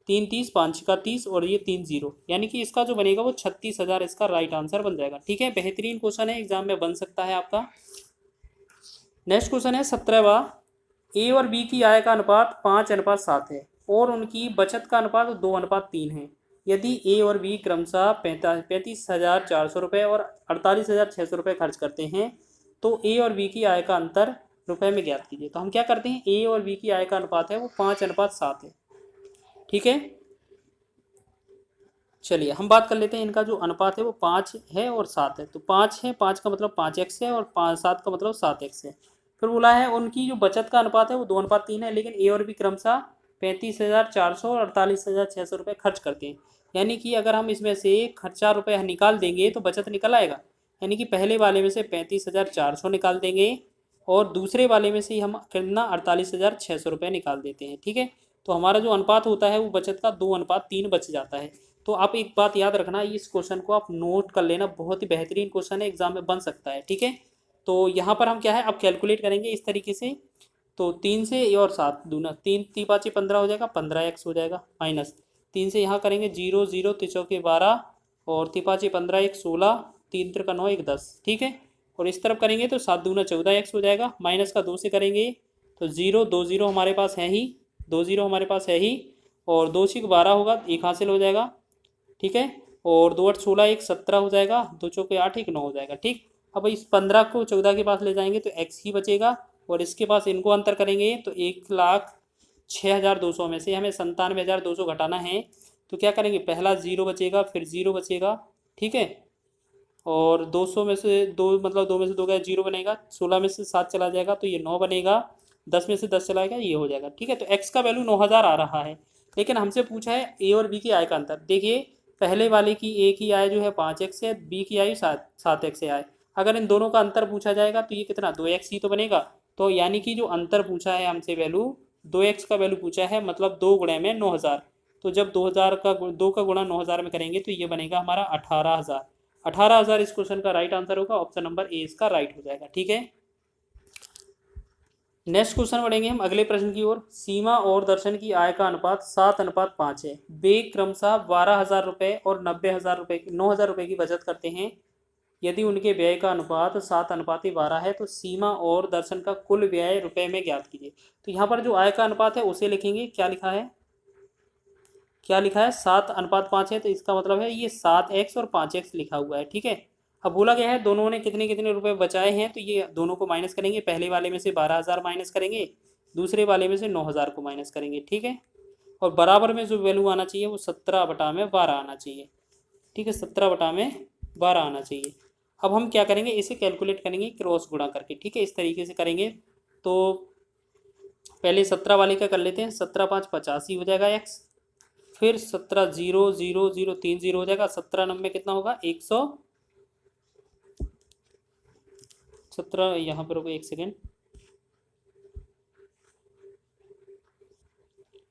3 30, 5 का 30, और ये 3 जीरो, यानी कि इसका जो बनेगा वो 36,000 इसका राइट आंसर बन जाएगा। ठीक है, बेहतरीन क्वेश्चन है, एग्जाम में बन सकता है आपका। नेक्स्ट क्वेश्चन है 17वां। ए और बी की आय का अनुपात 5:7 है और उनकी बचत का अनुपात 2:3 है। यदि ए और बी क्रमशः 35,400 रुपये और 48,600 रुपये खर्च करते हैं तो ए और बी की आय का अंतर रुपए में ज्ञात कीजिए। तो हम क्या करते हैं, ए और बी की आय का अनुपात है वो 5:7 है। ठीक है, चलिए हम बात कर लेते हैं, इनका जो अनुपात है वो 5 है और 7 है। तो 5 है, 5 का मतलब 5x है, और 7 का मतलब 7x है। फिर बोला है उनकी जो बचत का अनुपात है वो 2:3 है, लेकिन ए और बी क्रमशः 35,400 और 48,600 रुपये खर्च करते हैं। यानी कि अगर हम इसमें से खर्चा रुपये निकाल देंगे तो बचत निकल आएगा। यानी कि पहले वाले में से 35,400 निकाल देंगे और दूसरे वाले में से हम कितना 48,600 रुपये निकाल देते हैं। ठीक है, तो हमारा जो अनुपात होता है वो बचत का 2:3 बच जाता है। तो आप एक बात याद रखना, इस क्वेश्चन को आप नोट कर लेना, बहुत ही बेहतरीन क्वेश्चन है, एग्जाम में बन सकता है। ठीक है, तो यहाँ पर हम क्या है अब कैलकुलेट करेंगे इस तरीके से। तो 3 से ये और 7 दूना 3 ती 5 15 हो जाएगा, 15x हो जाएगा, माइनस 3 से यहाँ करेंगे 0 0 तिचौके 12 और ती 5 15 1 16 3 3 का 9 1 10। ठीक है, और इस तरफ करेंगे तो 7 दूना 14x हो जाएगा, माइनस का 2 से करेंगे तो 0 2 0 हमारे पास है ही, 2 0 हमारे पास है ही, और 2 6 12 होगा, एक हासिल हो जाएगा। ठीक है, और 2 8 16 1 17 हो जाएगा, 2 चौके 8 1 9 हो जाएगा। ठीक, अब इस 15 को 14 के पास ले जाएंगे तो x ही बचेगा, और इसके पास इनको अंतर करेंगे तो 1,06,200 में से हमें 97,200 घटाना है। तो क्या करेंगे, पहला 0 बचेगा, फिर 0 बचेगा। ठीक है, और 200 में से 2 मतलब 2 में से 2 गया 0 बनेगा, 16 में से 7 चला जाएगा तो ये 9 बनेगा, 10 में से 10 चला जाएगा ये हो जाएगा। ठीक है, तो x का वैल्यू 9,000 आ रहा है, लेकिन हमसे पूछा है ए और बी की आय का अंतर। देखिए पहले वाले की ए की आय जो है 5x है, बी की आय 7x है आय। अगर इन दोनों का अंतर पूछा जाएगा तो ये कितना 2x ही तो बनेगा। तो यानी कि जो अंतर पूछा है हमसे वैल्यू 2x का वैल्यू पूछा है, मतलब 2 गुणे में 9,000। तो जब 2,000 का 2 का गुणा 9,000 में करेंगे तो ये बनेगा हमारा 18,000। 18,000 इस क्वेश्चन का राइट आंसर होगा, ऑप्शन नंबर ए इसका राइट हो जाएगा। ठीक है, नेक्स्ट क्वेश्चन बढ़ेंगे हम अगले प्रश्न की ओर। सीमा और दर्शन की आय का अनुपात 7:5 है। वे क्रमशः 12,000 रुपये और 90,000 रुपये 9,000 रुपये की बचत करते हैं। यदि उनके व्यय का अनुपात 7:12 है तो सीमा और दर्शन का कुल व्यय रुपये में ज्ञात कीजिए। तो यहाँ पर जो आय का अनुपात है उसे लिखेंगे, क्या लिखा है, क्या लिखा है 7:5 है, तो इसका मतलब है ये 7x और 5x लिखा हुआ है। ठीक है, अब बोला गया है दोनों ने कितने कितने रुपए बचाए हैं, तो ये दोनों को माइनस करेंगे। पहले वाले में से 12,000 माइनस करेंगे, दूसरे वाले में से 9,000 को माइनस करेंगे। ठीक है, और बराबर में जो वैल्यू आना चाहिए वो 17/12 आना चाहिए। ठीक है, 17/12 आना चाहिए। अब हम क्या करेंगे, इसे कैलकुलेट करेंगे क्रॉस गुणा करके। ठीक है, इस तरीके से करेंगे। तो पहले 17 वाले का कर लेते हैं, 17 5 85 हो जाएगा x, फिर 17 0 0 0 3 0 हो जाएगा, 17 9 कितना होगा 117। यहाँ पर होगा, एक सेकेंड,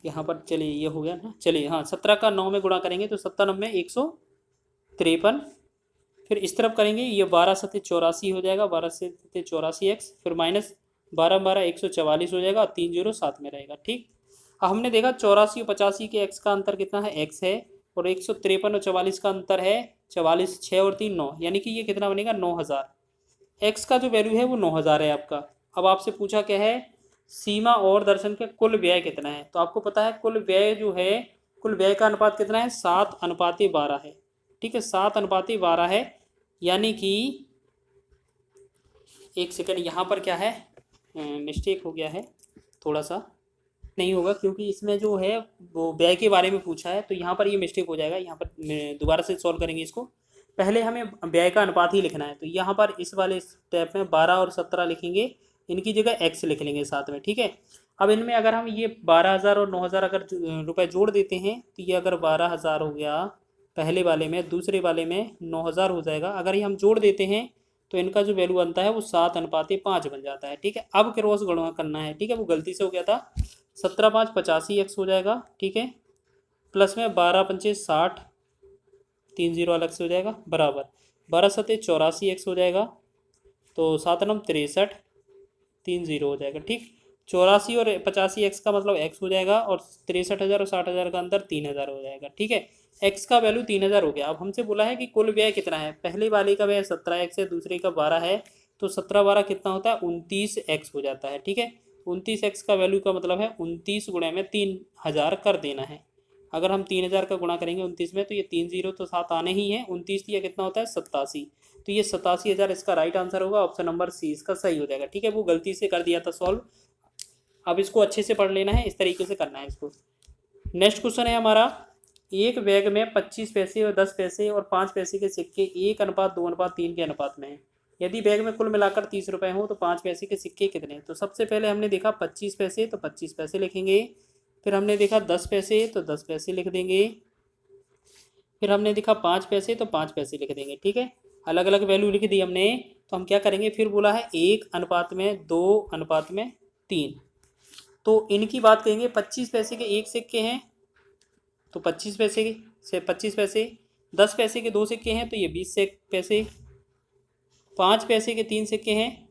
यहाँ पर चलिए ये हो गया ना, चलिए हाँ 17 का 9 में गुणा करेंगे तो 17 9 153। फिर इस तरफ करेंगे, ये 12 7 84 हो जाएगा, 12 से 84 x, फिर माइनस 12 12 144 हो जाएगा, 3 0 7 में रहेगा। ठीक, अब हमने देखा 84 और 85 के x का अंतर कितना है, x है, और 153 और 44 का अंतर है 44, 6 और 3 9, यानी कि ये कितना बनेगा 9,000। x का जो वैल्यू है वो 9,000 है आपका। अब आपसे पूछा क्या है, सीमा और दर्शन के कुल व्यय कितना है। तो आपको पता है कुल व्यय जो है, कुल व्यय का अनुपात कितना है 7:12 है। ठीक है, 7:12 है, यानी कि एक सेकंड यहाँ पर क्या है, मिस्टेक हो गया है थोड़ा सा, नहीं होगा क्योंकि इसमें जो है वो व्यय के बारे में पूछा है, तो यहाँ पर ये मिस्टेक हो जाएगा। यहाँ पर दोबारा से सॉल्व करेंगे इसको। पहले हमें व्यय का अनुपात ही लिखना है, तो यहाँ पर इस वाले स्टेप में 12 और 17 लिखेंगे, इनकी जगह x लिख लेंगे साथ में। ठीक है, अब इनमें अगर हम ये 12,000 और 9,000 अगर रुपए जोड़ देते हैं तो ये अगर 12,000 हो गया पहले वाले में, दूसरे वाले में 9,000 हो जाएगा। अगर ये हम जोड़ देते हैं तो इनका जो वैल्यू बनता है वो 7:5 बन जाता है। ठीक है, अब क्रॉस गुणा करना है। ठीक है, वो गलती से हो गया था। 17×5 85x हो जाएगा। ठीक है, प्लस में 12×5 60, 3 0 अलग से हो जाएगा, बराबर 12×7 84x हो जाएगा। तो 7×9 63, 3 0 हो जाएगा। ठीक, 84 और 85x का मतलब x हो जाएगा, और 63,000 और 60,000 का अंतर 3,000 हो जाएगा। ठीक है, x का वैल्यू 3,000 हो गया। अब हमसे बोला है कि कुल व्यय कितना है। पहले वाले का व्यय 17x है, दूसरे का 12 है, तो 17 12 कितना होता है, 29x हो जाता है। ठीक है, 29x का वैल्यू का मतलब है 29 गुणे में 3,000 कर देना है। अगर हम 3,000 का गुणा करेंगे 29 में, तो ये 3 0 तो 7 आने ही है। 29 ये कितना होता है, 87। तो ये 87,000 इसका राइट आंसर होगा। ऑप्शन नंबर सी इसका सही हो जाएगा। ठीक है, वो गलती से कर दिया था सॉल्व। अब इसको अच्छे से पढ़ लेना है, इस तरीके से करना है इसको। नेक्स्ट क्वेश्चन है हमारा, एक बैग में 25 पैसे और 10 पैसे और 5 पैसे के सिक्के 1:2:3 के अनुपात में है। यदि बैग में कुल मिलाकर 30 रुपये हो तो 5 पैसे के सिक्के कितने। तो सबसे पहले हमने देखा 25 पैसे, तो 25 पैसे लिखेंगे। फिर हमने देखा 10 पैसे, तो 10 पैसे लिख देंगे। फिर हमने देखा 5 पैसे, तो 5 पैसे लिख देंगे। ठीक है, अलग अलग वैल्यू लिख दी हमने। तो हम क्या करेंगे, फिर बोला है 1:2:3। तो इनकी बात करेंगे। 25 पैसे के एक सिक्के हैं, तो 25 पैसे से 25 पैसे। 10 पैसे के 2 सिक्के हैं, तो ये 20 पैसे। 5 पैसे के 3 सिक्के हैं,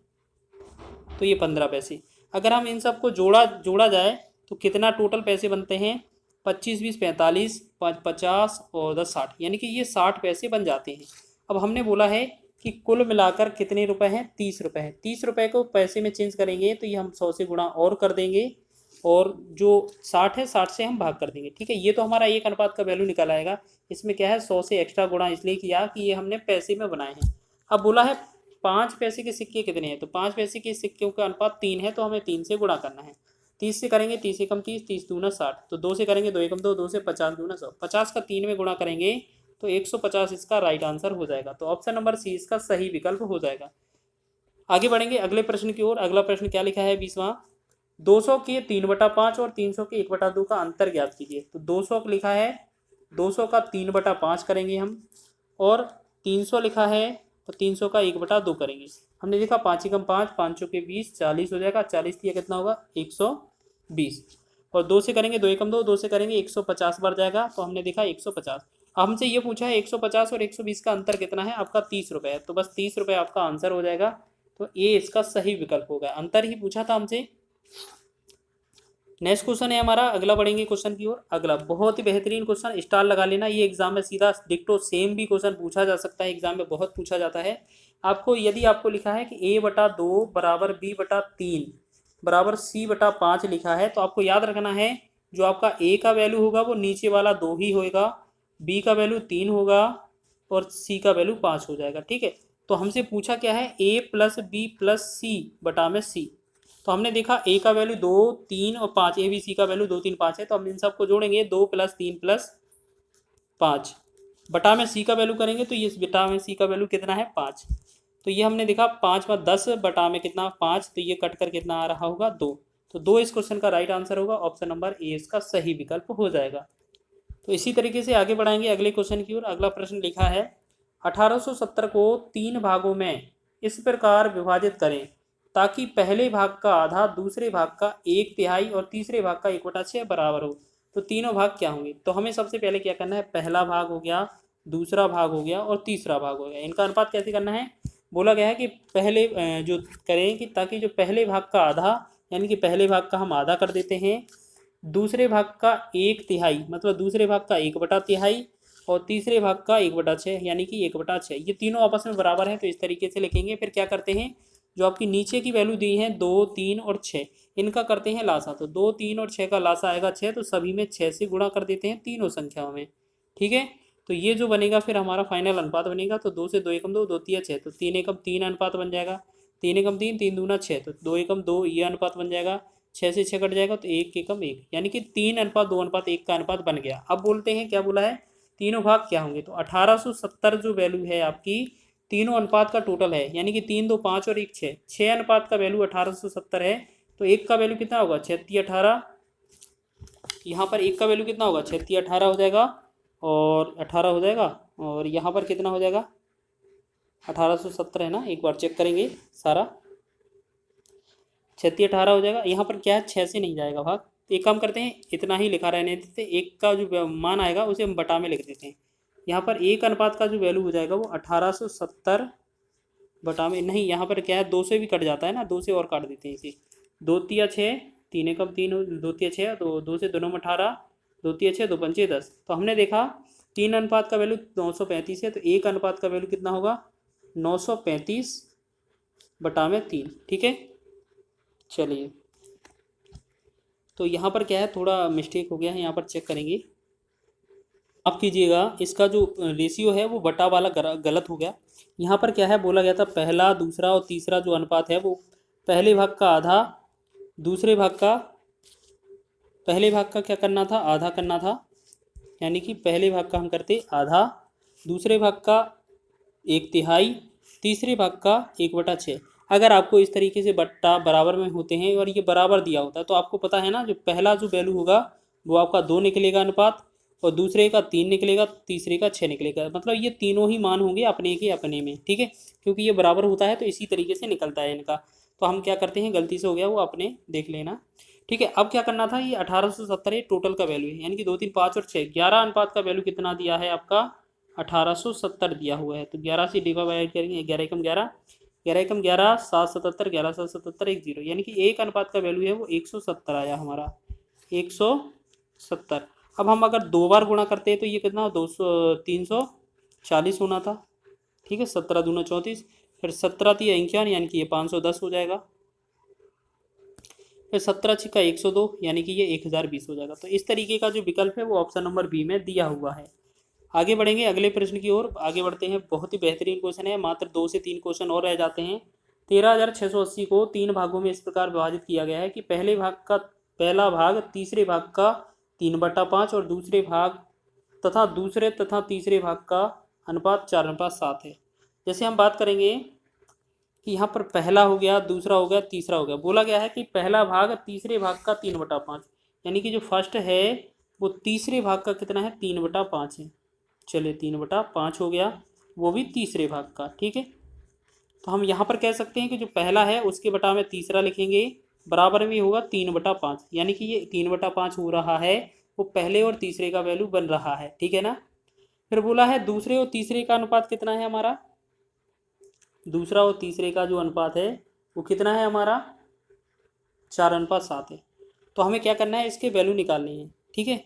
तो ये 15 पैसे। अगर हम इन सबको जोड़ा जाए तो कितना टोटल पैसे बनते हैं, 25 20 45, 5 50 और 10 60, यानी कि ये 60 पैसे बन जाते हैं। अब हमने बोला है कि कुल मिलाकर कितने रुपए हैं, 30 रुपए हैं। 30 रुपए को पैसे में चेंज करेंगे तो ये हम 100 से गुणा और कर देंगे, और जो 60 है 60 से हम भाग कर देंगे। ठीक है, ये तो हमारा 1 अनुपात का वैल्यू निकल आएगा। इसमें क्या है, 100 से एक्स्ट्रा गुणा इसलिए किया कि ये हमने पैसे में बनाए हैं। अब बोला है 5 पैसे के सिक्के कितने हैं, तो 5 पैसे के सिक्कों का अनुपात 3 है, तो हमें 3 से गुणा करना है। 30 से करेंगे 30 एकम 30, 30 दूना 60, तो 2 से करेंगे 2 एकम 2, 2 से 50 दूना 100, 50 का 3 में गुणा करेंगे तो 150 इसका राइट आंसर हो जाएगा। तो ऑप्शन नंबर सी इसका सही विकल्प हो जाएगा। आगे बढ़ेंगे अगले प्रश्न की ओर। अगला प्रश्न क्या लिखा है, 20वां, 200 के 3/5 और 300 के 1/2 का अंतर ज्ञात कीजिए। तो 200 लिखा है, 200 का 3/5 करेंगे हम, और 300 लिखा है तो 300 का 1/2 करेंगे। हमने देखा 5 एकम 5, 5 चौके 20, 40 हो जाएगा। 40 दिया कितना होगा, 120, और 2 से करेंगे 2 एकम 2, 2 से करेंगे 150 बढ़ जाएगा। तो हमने देखा 150। अब हमसे ये पूछा है 150 और 120 का अंतर कितना है, आपका 30 रुपये है। तो बस 30 रुपये आपका आंसर हो जाएगा। तो ये इसका सही विकल्प होगा। अंतर ही पूछा था हमसे। नेक्स्ट क्वेश्चन है हमारा, अगला बढ़ेंगे क्वेश्चन की ओर। अगला बहुत ही बेहतरीन क्वेश्चन, स्टार लगा लेना। ये एग्जाम में सीधा डिक्टो सेम भी क्वेश्चन पूछा जा सकता है, एग्जाम में बहुत पूछा जाता है। आपको यदि आपको लिखा है कि a/2 बराबर b/3 बराबर c/5 लिखा है, तो आपको याद रखना है जो आपका a का वैल्यू होगा वो नीचे वाला 2 ही होगा, b का वैल्यू 3 होगा, और c का वैल्यू 5 हो जाएगा। ठीक है, तो हमसे पूछा क्या है, a + b + c बटा में c। तो हमने देखा a का वैल्यू 2 3 और 5, ए बी सी का वैल्यू 2 3 5 है। तो हम इन सबको जोड़ेंगे, 2 + 3 + 5 बटा में c का वैल्यू करेंगे, तो ये बटा में c का वैल्यू कितना है, 5। तो ये हमने देखा 5 में 10 बटा में कितना 5, तो ये कट कर कितना आ रहा होगा, 2। तो 2 इस क्वेश्चन का राइट आंसर होगा। ऑप्शन नंबर ए इसका सही विकल्प हो जाएगा। तो इसी तरीके से आगे बढ़ाएंगे अगले क्वेश्चन की ओर। अगला प्रश्न लिखा है, 1870 को 3 भागों में इस प्रकार विभाजित करें ताकि पहले भाग का आधा, दूसरे भाग का 1/3 और तीसरे भाग का 1/6 बराबर हो। तो तीनों भाग क्या होंगे। तो हमें सबसे पहले क्या करना है, पहला भाग हो गया, दूसरा भाग हो गया और तीसरा भाग हो गया, इनका अनुपात कैसे करना है। बोला गया है कि पहले जो करें कि ताकि जो पहले भाग का आधा, यानी कि पहले भाग का हम आधा कर देते हैं, दूसरे भाग का 1/3 मतलब दूसरे भाग का 1/3 और तीसरे भाग का 1/6 यानी कि 1/6, ये तीनों आपस में बराबर हैं। तो इस तरीके से लिखेंगे। फिर क्या करते हैं, जो आपकी नीचे की वैल्यू दी है 2 3 और 6, इनका करते हैं लासा। तो 2 3 और 6 का लासा आएगा 6, तो सभी में 6 से गुणा कर देते हैं तीनों संख्याओं में। ठीक है, तो ये जो बनेगा फिर हमारा फाइनल अनुपात बनेगा। तो 2 से 2 एकम 2, 2 3 6, तो 3 एकम 3 अनुपात बन जाएगा। 3 एकम 3, 3 दूना 6, तो 2 एकम 2 ये अनुपात बन जाएगा। 6 से 6 कट जाएगा, तो 1 एकम 1, यानी कि 3:2:1 का अनुपात बन गया। अब बोलते हैं क्या बोला है, तीनों भाग क्या होंगे। तो 1870 जो वैल्यू है आपकी, तीनों अनुपात का टोटल है, यानी कि 3 2 5 और 1 6, 6 अनुपात का वैल्यू 1870 है। तो एक का वैल्यू कितना होगा, 36 18। यहाँ पर एक का वैल्यू कितना होगा, 36 18 हो जाएगा, और 18 हो जाएगा, और यहाँ पर कितना हो जाएगा, 1870 है ना, एक बार चेक करेंगे सारा। 36 18 हो जाएगा। यहाँ पर क्या है, 6 से नहीं जाएगा भाग, तो एक काम करते हैं, इतना ही लिखा रहने देते, एक का जो मान आएगा उसे हम बटा में लिख देते हैं। यहाँ पर एक अनुपात का जो वैल्यू हो जाएगा वो 1870 बटा में, नहीं यहाँ पर क्या है, 2 से भी कट जाता है ना, 2 से और काट देते हैं इसे। 2 तिया 6, 3 एकम 3, 2 तिया 6, तो 2 से 2 9 18, 2 तिया 6, 2 पंचे 10। तो हमने देखा 3 अनुपात का वैल्यू 935 है, तो एक अनुपात का वैल्यू कितना होगा, 935 बटा में 3। ठीक है, चलिए, तो यहाँ पर क्या है, थोड़ा मिस्टेक हो गया है, यहाँ पर चेक करेंगे आप कीजिएगा। इसका जो रेशियो है वो बटा वाला गलत हो गया। यहाँ पर क्या है, बोला गया था पहला दूसरा और तीसरा जो अनुपात है वो पहले भाग का आधा, दूसरे भाग का, पहले भाग का क्या करना था, आधा करना था, यानी कि पहले भाग का हम करते आधा, दूसरे भाग का 1/3, तीसरे भाग का 1/6। अगर आपको इस तरीके से बट्टा बराबर में होते हैं और ये बराबर दिया होता है तो आपको पता है ना, जो पहला जो वैल्यू होगा वो आपका 2 निकलेगा अनुपात, और दूसरे का 3 निकलेगा, तीसरे का 6 निकलेगा, मतलब ये तीनों ही मान होंगे अपने के अपने में। ठीक है, क्योंकि ये बराबर होता है तो इसी तरीके से निकलता है इनका। तो हम क्या करते हैं, गलती से हो गया वो अपने देख लेना। ठीक है, अब क्या करना था, ये 1870 टोटल का वैल्यू है, यानी कि 2 3 5 और 6 11 अनुपात का वैल्यू कितना दिया है आपका, 1870 दिया हुआ है। तो 11 से डिवाइड करेंगे, 11 एकम 11, 11 एकम 11, 777, 11 777, 1 0, यानी कि एक अनुपात का वैल्यू है वो 170 आया हमारा, 170। अब हम अगर 2 बार गुणा करते हैं तो ये कितना, 200 340 होना था। ठीक है, 17 दूना 34, फिर 17 तिया 51, यानी कि ये 510 हो जाएगा, फिर 17 छिक्का 102, यानी कि ये 1020 हो जाएगा। तो इस तरीके का जो विकल्प है वो ऑप्शन नंबर बी में दिया हुआ है। आगे बढ़ेंगे अगले प्रश्न की ओर, आगे बढ़ते हैं। बहुत ही बेहतरीन क्वेश्चन है, मात्र 2 से 3 क्वेश्चन और रह जाते हैं। 13,680 को 3 भागों में इस प्रकार विभाजित किया गया है कि पहला भाग तीसरे भाग का 3/5 और दूसरे भाग तथा तीसरे भाग का अनुपात 4:7 है। जैसे हम बात करेंगे कि यहाँ पर पहला हो गया, दूसरा हो गया, तीसरा हो गया, बोला गया है कि पहला भाग तीसरे भाग का 3/5, यानी कि जो फर्स्ट है वो तीसरे भाग का कितना है, 3/5 है। चलिए 3/5 हो गया, वो भी तीसरे भाग का। ठीक है, तो हम यहाँ पर कह सकते हैं कि जो पहला है उसके बटा में तीसरा लिखेंगे, बराबर में होगा 3/5, यानी कि ये 3/5 हो रहा है, वो पहले और तीसरे का वैल्यू बन रहा है। ठीक है ना, फिर बोला है दूसरे और तीसरे का अनुपात कितना है हमारा, दूसरा और तीसरे का जो अनुपात है वो कितना है हमारा, 4:7 है। तो हमें क्या करना है, इसके वैल्यू निकालनी है। ठीक है,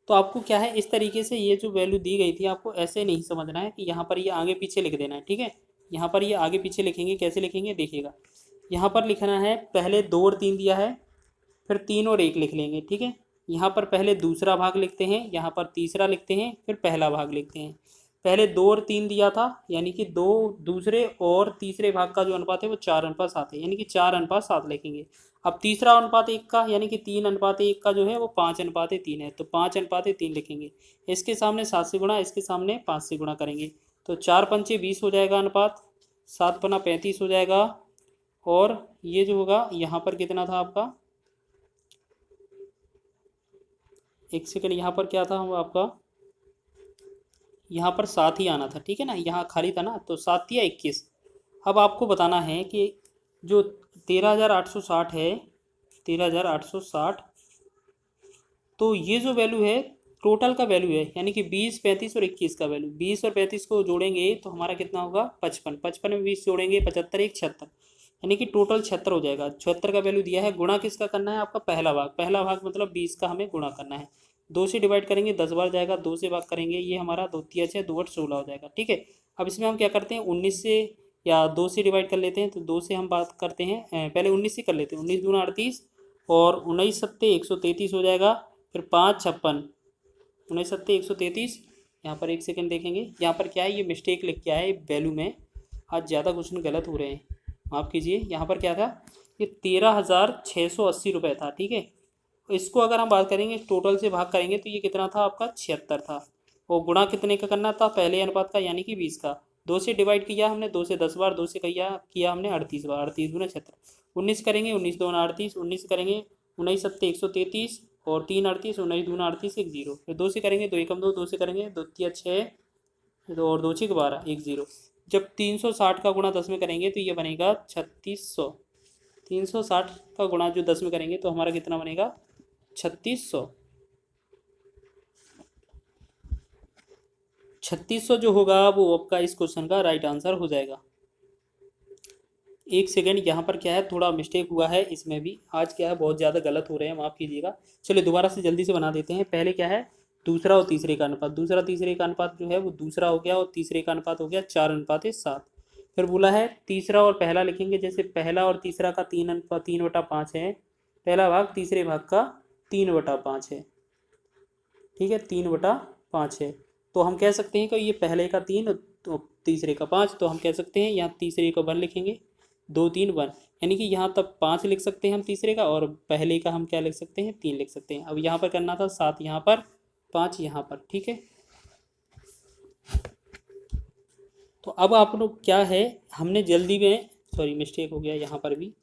तो आपको क्या है, इस तरीके से ये जो वैल्यू दी गई थी आपको ऐसे नहीं समझना है कि यहाँ पर ये आगे पीछे लिख देना है। ठीक है, यहाँ पर ये आगे पीछे लिखेंगे, कैसे लिखेंगे देखिएगा। यहाँ पर लिखना है, पहले 2 और 3 दिया है, फिर 3 और 1 लिख लेंगे। ठीक है, यहाँ पर पहले दूसरा भाग लिखते हैं, यहाँ पर तीसरा लिखते हैं, फिर पहला भाग लिखते हैं। पहले 2 और 3 दिया था, यानी कि 2 दूसरे और तीसरे भाग का जो अनुपात है वो 4:7 है, यानी कि 4:7 लिखेंगे। अब तीसरा अनुपात 1 का, यानी कि 3:1 का जो है वो 5:3 है, तो 5:3 लिखेंगे। इसके सामने 7 से गुणा, इसके सामने 5 से गुणा करेंगे, तो 4 पंचे 20 हो जाएगा अनुपात, 7 पना 35 हो जाएगा, और ये जो होगा यहाँ पर कितना था आपका, एक सेकंड, यहाँ पर क्या था आपका, यहाँ पर 7 ही आना था। ठीक है ना, यहाँ खाली था ना, तो 7 या 21। अब आपको बताना है कि जो 13,860 है, 13,860, तो ये जो वैल्यू है टोटल का वैल्यू है, यानी कि 20 35 और 21 का वैल्यू, 20 और 35 को जोड़ेंगे तो हमारा कितना होगा, 55, 55 में 20 जोड़ेंगे 75, 1 76, यानी कि टोटल 76 हो जाएगा। 76 का वैल्यू दिया है, गुणा किसका करना है आपका, पहला भाग मतलब 20 का हमें गुणा करना है। 2 से डिवाइड करेंगे 10 बार जाएगा, 2 से भाग करेंगे, ये हमारा 2 तिया 6, 2 8 16 हो जाएगा। ठीक है, अब इसमें हम क्या करते हैं, 19 से या 2 से डिवाइड कर लेते हैं, तो 2 से हम बात करते हैं, पहले 19 से कर लेते हैं, 19 दूना 38 और 19 सत्ते 133 हो जाएगा, फिर 5 56, 19 सत्ते 133। यहाँ पर एक सेकंड देखेंगे, यहाँ पर क्या है, ये मिस्टेक लिख के आया है वैल्यू में, आज ज़्यादा क्वेश्चन गलत हो रहे हैं, माफ़ कीजिए। यहाँ पर क्या था, ये 13,680 रुपये था। ठीक है, इसको अगर हम बात करेंगे टोटल से भाग करेंगे तो ये कितना था आपका, 76 था, और गुणा कितने का करना था, पहले अनुपात का, यानी कि 20 का। 2 से डिवाइड किया हमने, 2 से 10 बार, 2 से किया हमने 38 बार, 38 दूना 76, 19 करेंगे, 19 दूना 38, 19 करेंगे 19 सत्ते 133 और 3 38, 19 दूना 38, 1 0, फिर 2 से करेंगे, 2 एकम 2, 2 से करेंगे 2 तिया 6, 2 और 2 6 12, 1 0, जब 360 का गुणा 10 में करेंगे तो ये बनेगा 3600। 360 का गुणा जो 10 में करेंगे तो हमारा कितना बनेगा 3600। 3600 जो होगा वो आपका इस क्वेश्चन का राइट आंसर हो जाएगा। एक सेकेंड, यहाँ पर क्या है, थोड़ा मिस्टेक हुआ है इसमें भी। आज क्या है, बहुत ज़्यादा गलत हो रहे हैं, माफ़ कीजिएगा। चलिए दोबारा से जल्दी से बना देते हैं। पहले क्या है, दूसरा और तीसरे का अनुपात। दूसरा तीसरे का अनुपात जो है वो दूसरा हो गया और तीसरे का अनुपात हो गया 4:7। फिर बोला है तीसरा और पहला लिखेंगे। जैसे पहला और तीसरा का 3:5 है, पहला भाग तीसरे भाग का 3/5 है। ठीक है, 3/5 है। तो हम कह सकते हैं कि ये पहले का 3 तो तीसरे का 5, तो हम कह सकते हैं यहाँ तीसरे का 1 लिखेंगे। 2 3 1, यानी कि यहाँ तक 5 लिख सकते हैं हम तीसरे का, और पहले का हम क्या लिख सकते हैं 3 लिख सकते हैं। अब यहाँ पर करना था 7 यहाँ पर, 5 यहाँ पर। ठीक है, तो अब आप लोग क्या है, हमने जल्दी में, सॉरी मिस्टेक हो गया यहाँ पर भी।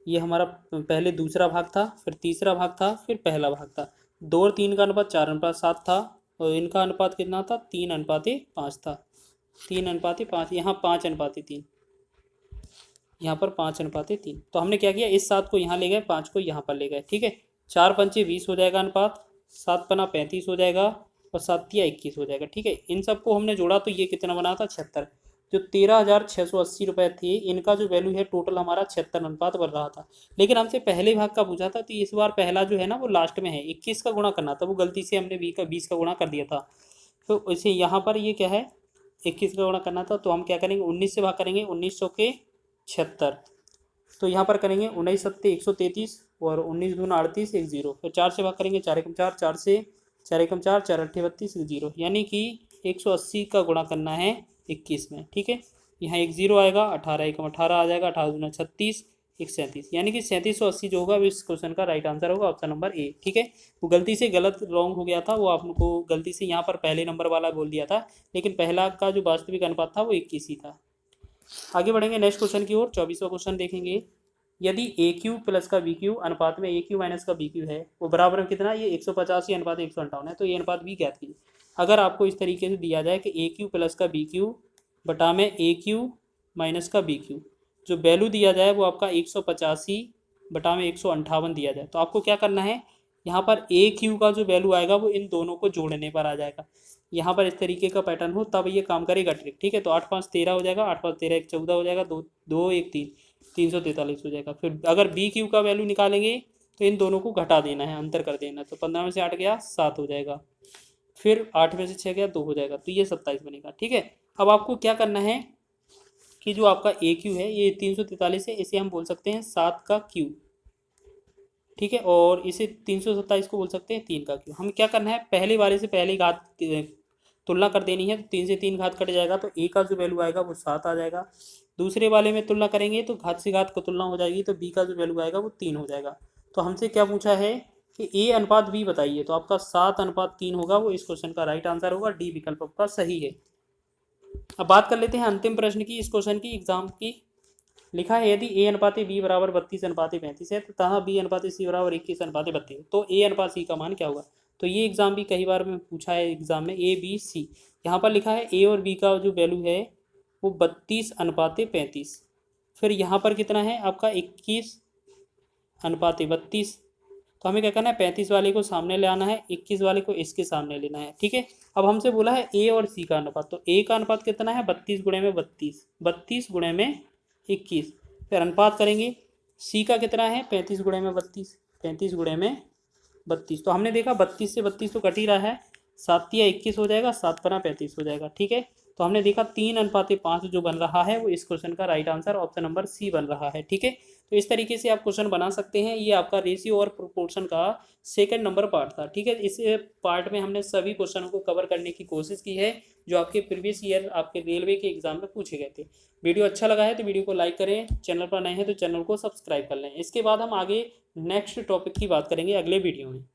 ये हमारा पहले दूसरा भाग था, फिर तीसरा भाग था, फिर पहला भाग था। 2 और 3 का अनुपात 4:7 था, और इनका अनुपात कितना था 3:5 था। 3:5, यहाँ 5:3, यहाँ पर 5:3। तो हमने क्या किया, इस 7 को यहाँ ले गए, 5 को यहाँ पर ले गए। ठीक है, 4 पंचे 20 हो जाएगा अनुपात, 7 पना 35 हो जाएगा, और 7 तिया 21 हो जाएगा। ठीक है, इन सबको हमने जोड़ा तो ये कितना बना था 76। जो 13,680 रुपये थे, इनका जो वैल्यू है टोटल हमारा 76 अनुपात बन रहा था। लेकिन हमसे पहले भाग का पूछा था, तो इस बार पहला जो है ना वो लास्ट में है। 21 का गुणा करना था, वो गलती से हमने 20 का गुणा कर दिया था। तो इसे यहाँ पर ये क्या है, 21 का गुणा करना था, तो हम क्या करेंगे 19 से भाग करेंगे, 1900 के 76। तो यहाँ पर करेंगे 19 सत्ते 133, और 19 दूना 38, 1 0। फिर 4 से भाग करेंगे, 4 एकम 4, 4 से 4 एकम 4, 4 अट्ठे 32, 1 0। यानी कि 180 का गुणा करना है 21 में। ठीक है, यहाँ 1 0 आएगा, 18 एकम 18 आ जाएगा, 18 दूना 36, 1 37, यानी कि 3780 जो होगा इस क्वेश्चन का राइट आंसर होगा ऑप्शन नंबर ए। ठीक है, वो गलती से गलत रॉन्ग हो गया था, वो आपको गलती से यहाँ पर पहले नंबर वाला बोल दिया था, लेकिन पहला का जो वास्तविक अनुपात था वो 21 ही था। आगे बढ़ेंगे नेक्स्ट क्वेश्चन की ओर। 24वां क्वेश्चन देखेंगे। यदि ए क्यू प्लस का बी क्यू अनुपात में ए क्यू माइनस का बी क्यू है, वो बराबर में कितना, ये 185 अनुपात 158 है, तो ये अनुपात भी ज्ञात कीजिए। अगर आपको इस तरीके से दिया जाए कि ए क्यू प्लस का बी क्यू बटा में ए क्यू माइनस का बी क्यू, जो वैल्यू दिया जाए वो आपका 185 बटा में 158 दिया जाए, तो आपको क्या करना है, यहाँ पर ए क्यू का जो वैल्यू आएगा वो इन दोनों को जोड़ने पर आ जाएगा। यहाँ पर इस तरीके का पैटर्न हो तब ये काम करेगा ट्रिक। ठीक है, तो 8 5 13 हो जाएगा, 8 5 13 1 14 हो जाएगा, 2 2 1 3, 343 हो जाएगा। फिर अगर बी क्यू का वैल्यू निकालेंगे तो इन दोनों को घटा देना है, अंतर कर देना है। तो 15 में से 8 गया 7 हो जाएगा, फिर 8 में से 6 गया 2 हो जाएगा, तो ये 27 बनेगा। ठीक है, अब आपको क्या करना है कि जो आपका ए क्यू है ये 343 है, इसे हम बोल सकते हैं 7 का क्यू। ठीक है, और इसे 327 को बोल सकते हैं 3 का क्यू। हमें क्या करना है, पहले वाले से पहले घात तुलना कर देनी है, तो 3 से 3 घात कट जाएगा, तो ए का जो वैल्यू आएगा वो 7 आ जाएगा। दूसरे वाले में तुलना करेंगे तो घात से घात को तुलना हो जाएगी, तो बी का जो वैल्यू आएगा वो 3 हो जाएगा। तो हमसे क्या पूछा है कि ए अनुपात बी बताइए, तो आपका 7:3 होगा, वो इस क्वेश्चन का राइट आंसर होगा। डी विकल्प आपका सही है। अब बात कर लेते हैं अंतिम प्रश्न की, इस क्वेश्चन की एग्जाम की। लिखा है यदि ए अनुपात बी बराबर 32:35 है, तो तथा बी अनुपात सी बराबर 21:32, तो ए अनुपात सी का मान क्या होगा। तो ये एग्जाम भी कई बार में पूछा है एग्जाम में, ए बी सी। यहाँ पर लिखा है ए और बी का जो वैल्यू है वो 32:35। फिर यहाँ पर कितना है आपका 21:32। तो हमें क्या करना है, 35 वाले को सामने ले आना है, 21 वाले को इसके सामने लेना है। ठीक है, अब हमसे बोला है ए और सी का अनुपात, तो ए का अनुपात कितना है 32 गुणे में 32, 32 गुणे में 21। फिर अनुपात करेंगे, सी का कितना है 35 गुणे में 32, 35 गुणे में 32। तो हमने देखा 32 से 32 तो कट ही रहा है, 7 या 21 हो जाएगा, 7 पना 35 हो जाएगा। ठीक है, तो हमने देखा 3:5 जो बन रहा है वो इस क्वेश्चन का right answer option number C बन रहा है। ठीक है, तो इस तरीके से आप क्वेश्चन बना सकते हैं। ये आपका रेशियो और प्रोपोर्शन का सेकंड नंबर पार्ट था। ठीक है, इस पार्ट में हमने सभी क्वेश्चनों को कवर करने की कोशिश की है जो आपके प्रीवियस ईयर आपके रेलवे के एग्जाम में पूछे गए थे। वीडियो अच्छा लगा है तो वीडियो को लाइक करें, चैनल पर नए हैं तो चैनल को सब्सक्राइब कर लें। इसके बाद हम आगे नेक्स्ट टॉपिक की बात करेंगे अगले वीडियो में।